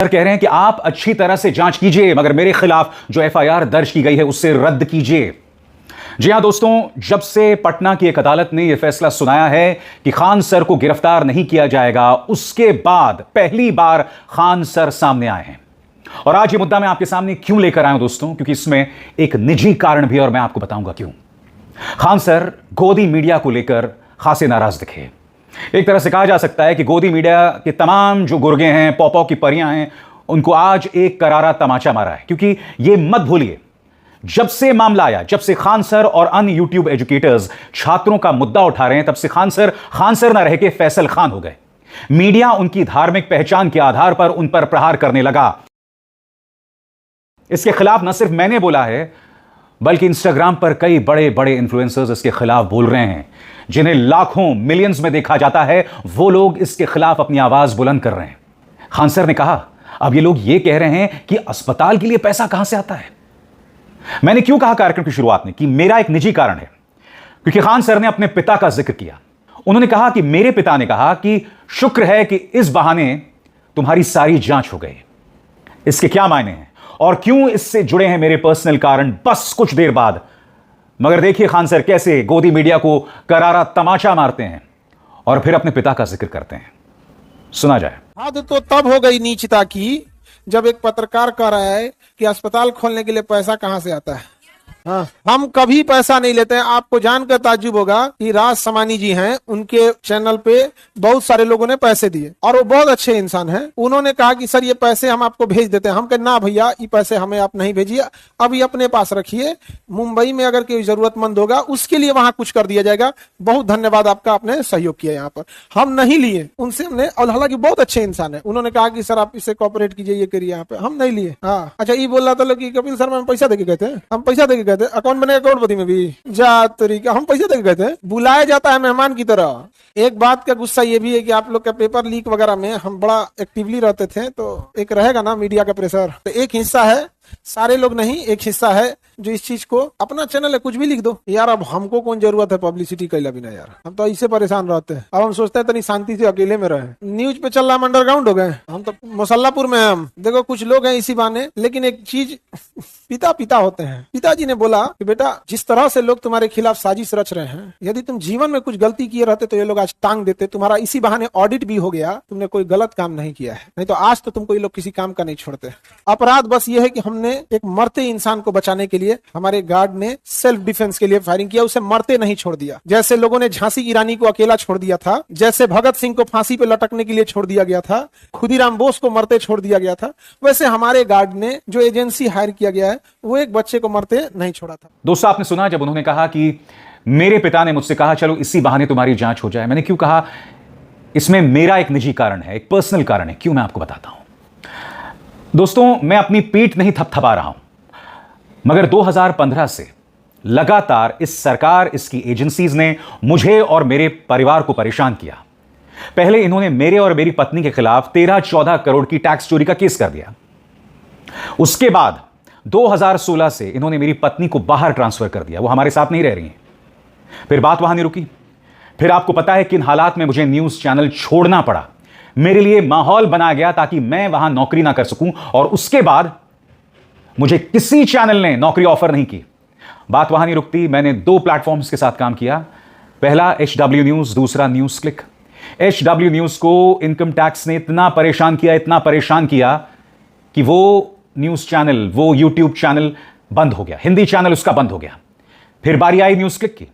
Sir कह रहे हैं कि आप अच्छी तरह से जांच कीजिए, मगर मेरे खिलाफ जो एफआईआर दर्ज की गई है उससे रद्द कीजिए। जी हां दोस्तों, जब से पटना की एक अदालत ने यह फैसला सुनाया है कि खान सर को गिरफ्तार नहीं किया जाएगा, उसके बाद पहली बार खान सर सामने आए हैं। और आज ये मुद्दा मैं आपके सामने क्यों लेकर आया हूं दोस्तों, क्योंकि इसमें एक निजी कारण भी है और मैं आपको बताऊंगा क्यों। खान सर गोदी मीडिया को लेकर खासे नाराज दिखे। एक तरह से कहा जा सकता है कि गोदी मीडिया के तमाम जो गुर्गे हैं, पौ की परियां हैं, उनको आज एक करारा तमाचा मारा है। क्योंकि ये मत भूलिए, जब से मामला आया, जब से खान सर और अन्य यूट्यूब एजुकेटर्स छात्रों का मुद्दा उठा रहे हैं, तब से खान सर ना रह के फैसल खान हो गए। मीडिया उनकी धार्मिक पहचान के आधार पर उन पर प्रहार करने लगा। इसके खिलाफ न सिर्फ मैंने बोला है, बल्कि इंस्टाग्राम पर कई बड़े बड़े इन्फ्लुएंसर्स इसके खिलाफ बोल रहे हैं, जिन्हें लाखों मिलियंस में देखा जाता है। वो लोग इसके खिलाफ अपनी आवाज बुलंद कर रहे हैं। खान सर ने कहा, अब ये लोग ये कह रहे हैं कि अस्पताल के लिए पैसा कहां से आता है। मैंने क्यों कहा कार्यक्रम की शुरुआत में कि मेरा एक निजी कारण है, क्योंकि खान सर ने अपने पिता का जिक्र किया। उन्होंने कहा कि मेरे पिता ने कहा कि शुक्र है कि इस बहाने तुम्हारी सारी जांच हो गई। इसके क्या मायने हैं और क्यों इससे जुड़े हैं मेरे पर्सनल कारण, बस कुछ देर बाद। मगर देखिए खान सर कैसे गोदी मीडिया को करारा तमाचा मारते हैं और फिर अपने पिता का जिक्र करते हैं। सुना जाए। हद तो तब हो गई नीचता की जब एक पत्रकार कह रहा है कि अस्पताल खोलने के लिए पैसा कहां से आता है। हाँ, हम कभी पैसा नहीं लेते हैं। आपको जानकर ताज्जुब होगा कि राज समानी जी हैं, उनके चैनल पे बहुत सारे लोगों ने पैसे दिए और वो बहुत अच्छे इंसान हैं। उन्होंने कहा कि सर ये पैसे हम आपको भेज देते हैं। हम कहे ना भैया, ये पैसे हमें आप नहीं भेजिए, अब ये अपने पास रखिए। मुंबई में अगर कोई जरूरतमंद होगा उसके लिए वहां कुछ कर दिया जाएगा। बहुत धन्यवाद आपका, आपने सहयोग किया। यहाँ पर हम नहीं लिए उनसे, हमने, और हालांकि बहुत अच्छे इंसान है। उन्होंने कहा कि सर आप इससे कॉपरेट कीजिए, ये करिए। यहाँ पे हम नहीं लिए। हाँ अच्छा, ये बोल रहा था लोग कि कपिल शर्मा हम पैसा देके गए थे, हम पैसा देके गए थे, अकाउंट बने करोड़पति में भी जा तरीका, हम पैसे देके गए थे। बुलाया जाता है मेहमान की तरह। एक बात का गुस्सा ये भी है कि आप लोग का पेपर लीक वगैरह में हम बड़ा एक्टिवली रहते थे, तो एक रहेगा ना मीडिया का प्रेशर। तो एक हिस्सा है, सारे लोग नहीं, एक हिस्सा है जो इस चीज को, अपना चैनल है कुछ भी लिख दो यार, अब हमको कौन जरूरत है पब्लिसिटी कैला बिना यार। हम तो इससे परेशान रहते हैं। अब हम सोचते हैं तनी शांति से अकेले में रहे। न्यूज पे चल रहा हम अंडरग्राउंड हो गए। हम तो मुसल्लापुर में हम देखो कुछ लोग हैं इसी बहाने। लेकिन एक चीज, पिता होते हैं। पिताजी ने बोला कि बेटा, जिस तरह से लोग तुम्हारे खिलाफ साजिश रच रहे हैं, यदि तुम जीवन में कुछ गलती किए रहते तो ये लोग आज टांग देते। तुम्हारा इसी बहाने ऑडिट भी हो गया, तुमने कोई गलत काम नहीं किया है, नहीं तो आज तो तुमको ये लोग किसी काम का नहीं छोड़ते। अपराध बस ये है कि हमने एक मरते इंसान को बचाने के लिए, हमारे गार्ड ने सेल्फ डिफेंस के लिए फायरिंग किया, उसे मरते नहीं छोड़ दिया। जैसे लोगों ने झांसी की रानी को अकेला छोड़ दिया था, जैसे भगत सिंह को फांसी पे लटकने के लिए छोड़ दिया गया था, खुदीराम बोस को मरते छोड़ दिया गया था, वैसे हमारे गार्ड ने जो एजेंसी हायर किया गया है वो एक बच्चे को मरते नहीं छोड़ा था। दोस्तों आपने सुना जब उन्होंने कहा कि मेरे पिता ने मुझसे कहा चलो इसी बहाने तुम्हारी जांच हो जाए। मैंने क्यों कहा, इसमें मेरा एक निजी कारण है, एक पर्सनल कारण है। क्यों, मैं आपको बताता हूं। दोस्तों मैं अपनी पीठ नहीं थपथपा रहा हूं, मगर 2015 से लगातार इस सरकार, इसकी एजेंसीज ने मुझे और मेरे परिवार को परेशान किया। पहले इन्होंने मेरे और मेरी पत्नी के खिलाफ 13-14 करोड़ की टैक्स चोरी का केस कर दिया। उसके बाद 2016 से इन्होंने मेरी पत्नी को बाहर ट्रांसफर कर दिया, वो हमारे साथ नहीं रह रही हैं। फिर बात वहां नहीं रुकी। फिर आपको पता है किन हालात में मुझे न्यूज चैनल छोड़ना पड़ा। मेरे लिए माहौल बनाया गया ताकि मैं वहां नौकरी ना कर सकूं, और उसके बाद मुझे किसी चैनल ने नौकरी ऑफर नहीं की। बात वहां नहीं रुकती। मैंने 2 प्लेटफॉर्म्स के साथ काम किया। पहला HW न्यूज, दूसरा न्यूज क्लिक। HW न्यूज को इनकम टैक्स ने इतना परेशान किया कि वो न्यूज चैनल, वो यूट्यूब चैनल बंद हो गया, हिंदी चैनल उसका बंद हो गया। फिर बारी आई न्यूज क्लिक की।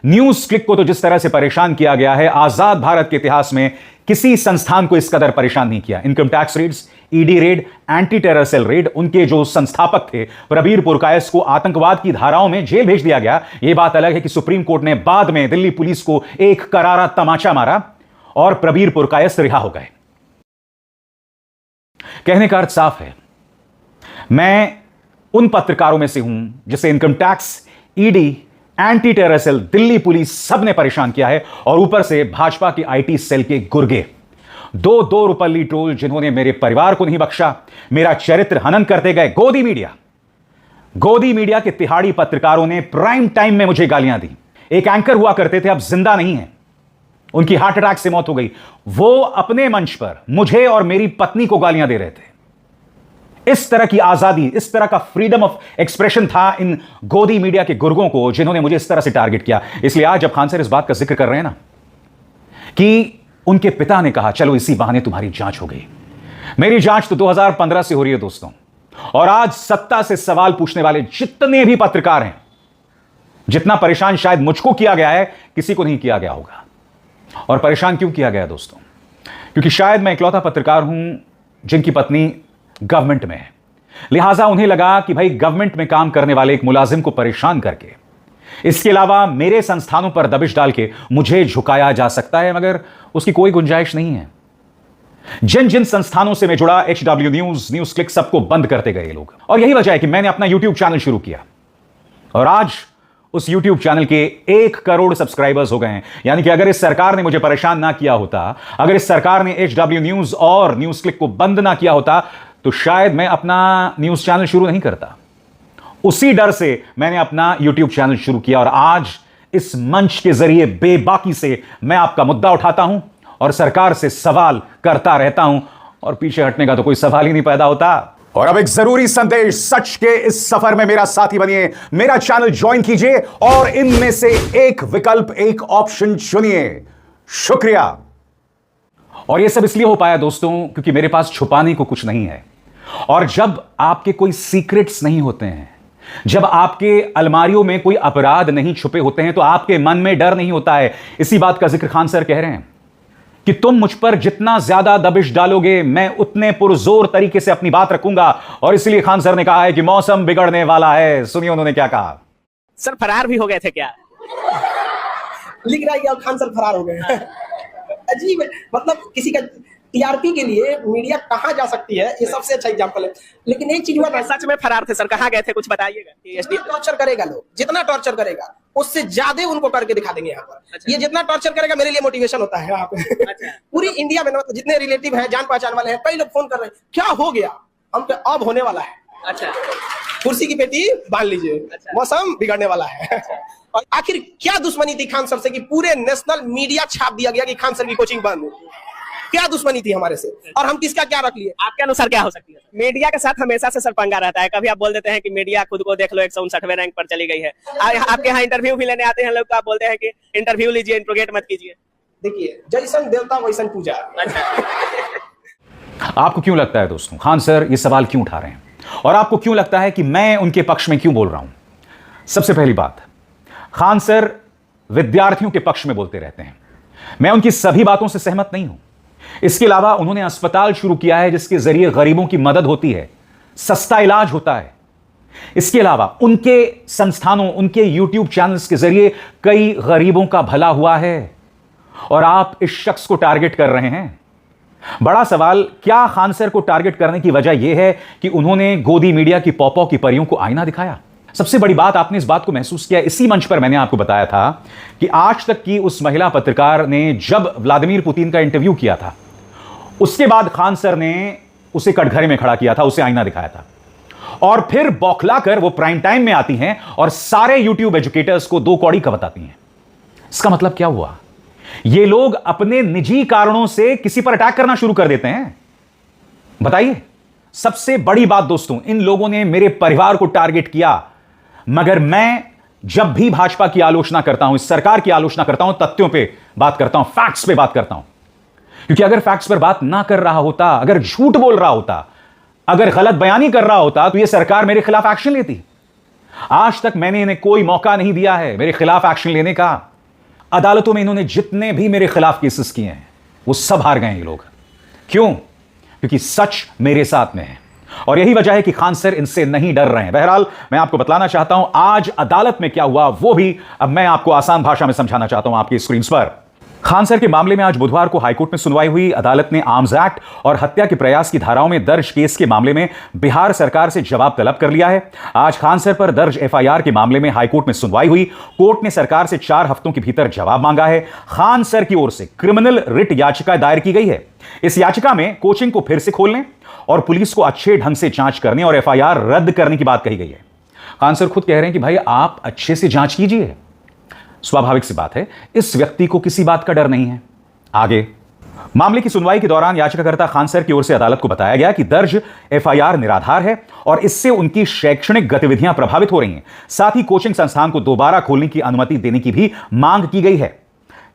न्यूज क्लिक को तो जिस तरह से परेशान किया गया है, आजाद भारत के इतिहास में किसी संस्थान को इस कदर परेशान नहीं किया। Income tax raids, ED raid, anti terror cell raid, उनके जो संस्थापक थे प्रबीर पुरकायस को आतंकवाद की धाराओं में जेल भेज दिया गया। यह बात अलग है कि सुप्रीम कोर्ट ने बाद में दिल्ली पुलिस को एक करारा तमाचा मारा और प्रबीर पुरकायस रिहा हो गए। कहने का अर्थ साफ है, मैं उन पत्रकारों में से हूं जिसे income tax, ED, anti terror cell, Delhi police सब ने परेशान किया है, और ऊपर से भाजपा की आईटी सेल के गुर्गे, 2 रुपल्ली ट्रोल जिन्होंने मेरे परिवार को नहीं बख्शा, मेरा चरित्र हनन करते गए। गोदी मीडिया के तिहाड़ी पत्रकारों ने प्राइम टाइम में मुझे गालियां दी। एक एंकर हुआ करते थे, अब जिंदा नहीं है, उनकी हार्ट अटैक से मौत हो गई। वो अपने मंच पर मुझे और मेरी पत्नी को गालियां दे रहे थे। इस तरह की आजादी, इस तरह का फ्रीडम ऑफ एक्सप्रेशन था इन गोदी मीडिया के गुर्गों को, जिन्होंने मुझे इस तरह से टारगेट किया। इसलिए आज जब खान सर इस बात का जिक्र कर रहे हैं ना कि उनके पिता ने कहा चलो इसी बहाने तुम्हारी जांच हो गई, मेरी जांच तो 2015 से हो रही है दोस्तों, और आज सत्ता से सवाल पूछने वाले जितने भी पत्रकार हैं, जितना परेशान शायद मुझको किया गया है किसी को नहीं किया गया होगा। और परेशान क्यों किया गया दोस्तों? क्योंकि शायद मैं इकलौता पत्रकार हूं जिनकी पत्नी गवर्नमेंट में है, लिहाजा उन्हें लगा कि भाई गवर्नमेंट में काम करने वाले एक मुलाजिम को परेशान करके, इसके अलावा मेरे संस्थानों पर दबिश डाल के मुझे झुकाया जा सकता है, मगर उसकी कोई गुंजाइश नहीं है। जिन जिन संस्थानों से मैं जुड़ा, HW न्यूज, न्यूज क्लिक, सबको बंद करते गए लोग। और यही वजह है कि मैंने अपना YouTube चैनल शुरू किया और आज उस YouTube चैनल के 1 करोड़ सब्सक्राइबर्स हो गए हैं। यानी कि अगर इस सरकार ने मुझे परेशान ना किया होता, अगर इस सरकार ने HW न्यूज और न्यूज क्लिक को बंद ना किया होता, तो शायद मैं अपना न्यूज चैनल शुरू नहीं करता। उसी डर से मैंने अपना YouTube चैनल शुरू किया और आज इस मंच के जरिए बेबाकी से मैं आपका मुद्दा उठाता हूं और सरकार से सवाल करता रहता हूं, और पीछे हटने का तो कोई सवाल ही नहीं पैदा होता। और अब एक जरूरी संदेश, सच के इस सफर में मेरा साथी बनिए, मेरा चैनल ज्वाइन कीजिए और इनमें से एक विकल्प, एक ऑप्शन चुनिए। शुक्रिया। और यह सब इसलिए हो पाया दोस्तों क्योंकि मेरे पास छुपाने को कुछ नहीं है, और जब आपके कोई सीक्रेट्स नहीं होते हैं, जब आपके अलमारियों में कोई अपराध नहीं छुपे होते हैं, तो आपके मन में डर नहीं होता है। इसी बात का जिक्र खान सर कह रहे हैं कि तुम मुझ पर जितना ज्यादा दबिश डालोगे, मैं उतने पुरजोर तरीके से अपनी बात रखूंगा। और इसलिए खान सर ने कहा है कि मौसम बिगड़ने वाला है। सुनिए उन्होंने क्या कहा। सर फरार भी हो गए थे क्या? लिख रहा है कि खान सर फरार हो गए। अजीब है, मतलब किसी का टीआरपी के लिए मीडिया कहाँ जा सकती है, ये सबसे अच्छा एग्जांपल है। लेकिन एक चीज हुआ था, सच में फरार थे सर, कहाँ गए थे कुछ बताइएगा। जितना टॉर्चर करेगा लोग, जितना टॉर्चर करेगा उससे ज्यादा उनको करके दिखा देंगे यहाँ पर। अच्छा। ये जितना टॉर्चर करेगा मेरे लिए मोटिवेशन होता है यहाँ पे। अच्छा। पूरी इंडिया में जितने रिलेटिव हैं, जान पहचान वाले हैं, कई लोग फोन कर रहे हैं, क्या हो गया, हम पे अब होने वाला है। अच्छा, कुर्सी की पेटी बांध लीजिए। अच्छा। मौसम बिगड़ने वाला है। और आखिर क्या दुश्मनी थी खान सर से कि पूरे नेशनल मीडिया छाप दिया गया कि खान सर की कोचिंग बंद? क्या दुश्मनी थी हमारे से, और हम किसका क्या रख लिए? आपके अनुसार क्या हो सकती है? मीडिया के साथ हमेशा से सर पंगा रहता है। कभी आप बोल देते हैं कि मीडिया खुद को देख लो 159वें रैंक पर चली गई है। आपके यहाँ इंटरव्यू भी लेने आते हैं लोग, तो आप बोलते हैं कि इंटरव्यू लीजिए, इंट्रोगेट मत कीजिए। देखिए, जैसन देवता वैसन पूजा। आपको क्यों लगता है दोस्तों खान सर ये सवाल क्यों उठा रहे हैं, और आपको क्यों लगता है कि मैं उनके पक्ष में क्यों बोल रहा हूं? सबसे पहली बात, खान सर विद्यार्थियों के पक्ष में बोलते रहते हैं। मैं उनकी सभी बातों से सहमत नहीं हूं। इसके अलावा उन्होंने अस्पताल शुरू किया है जिसके जरिए गरीबों की मदद होती है, सस्ता इलाज होता है। इसके अलावा उनके संस्थानों, उनके YouTube चैनल्स के जरिए कई गरीबों का भला हुआ है, और आप इस शख्स को टारगेट कर रहे हैं। बड़ा सवाल, क्या खान सर को टारगेट करने की वजह यह है कि उन्होंने गोदी मीडिया की पौपौ की परियों को आईना दिखाया? सबसे बड़ी बात, आपने इस बात को महसूस किया, इसी मंच पर मैंने आपको बताया था कि आज तक की उस महिला पत्रकार ने जब व्लादिमीर पुतिन का इंटरव्यू किया था, उसके बाद खान सर ने उसे कटघरे में खड़ा किया था, उसे आईना दिखाया था, और फिर बौखलाकर वो प्राइम टाइम में आती हैं और सारे YouTube एजुकेटर्स को 2 कौड़ी का बताती हैं। इसका मतलब क्या हुआ? ये लोग अपने निजी कारणों से किसी पर अटैक करना शुरू कर देते हैं। बताइए, सबसे बड़ी बात दोस्तों, इन लोगों ने मेरे परिवार को टारगेट किया, मगर मैं जब भी भाजपा की आलोचना करता हूं, इस सरकार की आलोचना करता हूं, तथ्यों पे बात करता हूं, फैक्ट्स पे बात करता हूं। क्योंकि अगर फैक्ट्स पर बात ना कर रहा होता, अगर झूठ बोल रहा होता, अगर गलत बयानी कर रहा होता, तो यह सरकार मेरे खिलाफ एक्शन लेती। आज तक मैंने इन्हें कोई मौका नहीं दिया है मेरे खिलाफ एक्शन लेने का। अदालतों में इन्होंने जितने भी मेरे खिलाफ केसेस किए हैं, वो सब हार गए ये लोग। क्यों? क्योंकि सच मेरे साथ में है, और यही वजह है कि खान सर इनसे नहीं डर रहे हैं। बहरहाल, मैं आपको बतलाना चाहता हूं आज अदालत में क्या हुआ, वो भी अब मैं आपको आसान भाषा में समझाना चाहता हूं आपकी स्क्रीन पर। खान सर के मामले में आज बुधवार को हाईकोर्ट में सुनवाई हुई। अदालत ने आर्म्स एक्ट और हत्या के प्रयास की धाराओं में दर्ज केस के मामले में बिहार सरकार से जवाब तलब कर लिया है। आज खान सर पर दर्ज एफआईआर के मामले में हाईकोर्ट में सुनवाई हुई। कोर्ट ने सरकार से 4 हफ्तों के भीतर जवाब मांगा है। खान सर की ओर से क्रिमिनल रिट याचिका दायर की गई है। इस याचिका में कोचिंग को फिर से खोलने और पुलिस को अच्छे ढंग से जांच करने और एफआईआर रद्द करने की बात कही गई है। खान सर खुद कह रहे हैं कि भाई आप अच्छे से जांच कीजिए। स्वाभाविक सी बात है, इस व्यक्ति को किसी बात का डर नहीं है। आगे, मामले की सुनवाई के दौरान याचिकाकर्ता खान सर की ओर से अदालत को बताया गया कि दर्ज एफआईआर निराधार है और इससे उनकी शैक्षणिक गतिविधियां प्रभावित हो रही हैं। साथ ही कोचिंग संस्थान को दोबारा खोलने की अनुमति देने की भी मांग की गई है।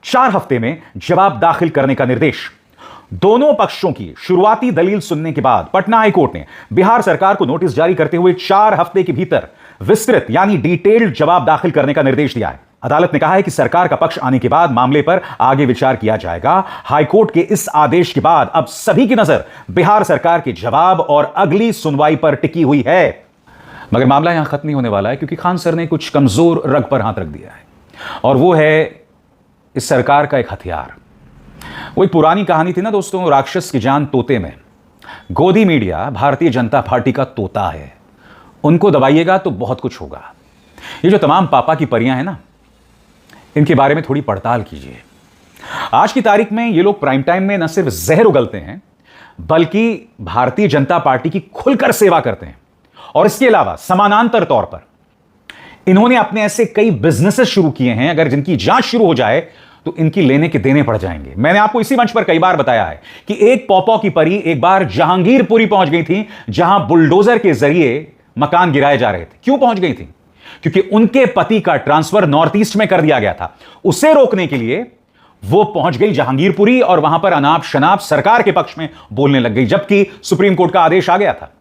4 हफ्ते में जवाब दाखिल करने का निर्देश। दोनों पक्षों की शुरुआती दलील सुनने के बाद पटना हाईकोर्ट ने बिहार सरकार को नोटिस जारी करते हुए 4 हफ्ते के भीतर विस्तृत यानी डिटेल्ड जवाब दाखिल करने का निर्देश दिया है। अदालत ने कहा है कि सरकार का पक्ष आने के बाद मामले पर आगे विचार किया जाएगा। हाईकोर्ट के इस आदेश के बाद अब सभी की नजर बिहार सरकार के जवाब और अगली सुनवाई पर टिकी हुई है। मगर मामला यहां खत्म नहीं होने वाला है, क्योंकि खान सर ने कुछ कमजोर रग पर हाथ रख दिया है, और वो है इस सरकार का एक हथियार। वो एक पुरानी कहानी थी ना दोस्तों, राक्षस की जान तोते में। गोदी मीडिया भारतीय जनता पार्टी का तोता है, उनको दबाइएगा तो बहुत कुछ होगा। ये जो तमाम पापा की परियां हैं ना, इनके बारे में थोड़ी पड़ताल कीजिए। आज की तारीख में ये लोग प्राइम टाइम में न सिर्फ जहर उगलते हैं, बल्कि भारतीय जनता पार्टी की खुलकर सेवा करते हैं। और इसके अलावा समानांतर तौर पर इन्होंने अपने ऐसे कई बिजनेसेस शुरू किए हैं, अगर जिनकी जांच शुरू हो जाए तो इनकी लेने के देने पड़ जाएंगे। मैंने आपको इसी मंच पर कई बार बताया है कि एक पौपौ की परी एक बार जहांगीरपुरी पहुंच गई थी, जहां बुलडोजर के जरिए मकान गिराए जा रहे थे। क्यों पहुंच गई थी? क्योंकि उनके पति का ट्रांसफर नॉर्थ ईस्ट में कर दिया गया था। उसे रोकने के लिए वो पहुंच गई जहांगीरपुरी और वहां पर अनाप शनाप सरकार के पक्ष में बोलने लग गई, जबकि सुप्रीम कोर्ट का आदेश आ गया था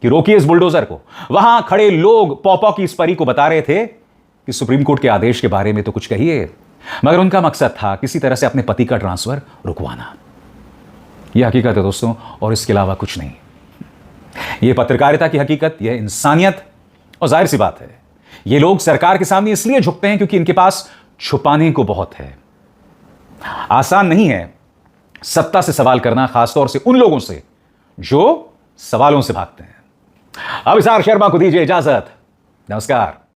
कि रोकिए इस बुलडोजर को। वहां खड़े लोग पौपौ की इस परी को बता रहे थे कि सुप्रीम कोर्ट के आदेश के बारे में तो कुछ कहिए, मगर उनका मकसद था किसी तरह से अपने पति का ट्रांसफर रुकवाना। यह हकीकत है दोस्तों, और इसके अलावा कुछ नहीं। यह पत्रकारिता की हकीकत, यह इंसानियत, और जाहिर सी बात है ये लोग सरकार के सामने इसलिए झुकते हैं क्योंकि इनके पास छुपाने को बहुत है। आसान नहीं है सत्ता से सवाल करना, खासतौर से उन लोगों से जो सवालों से भागते हैं। अब इसार शर्मा को दीजिए इजाजत। नमस्कार।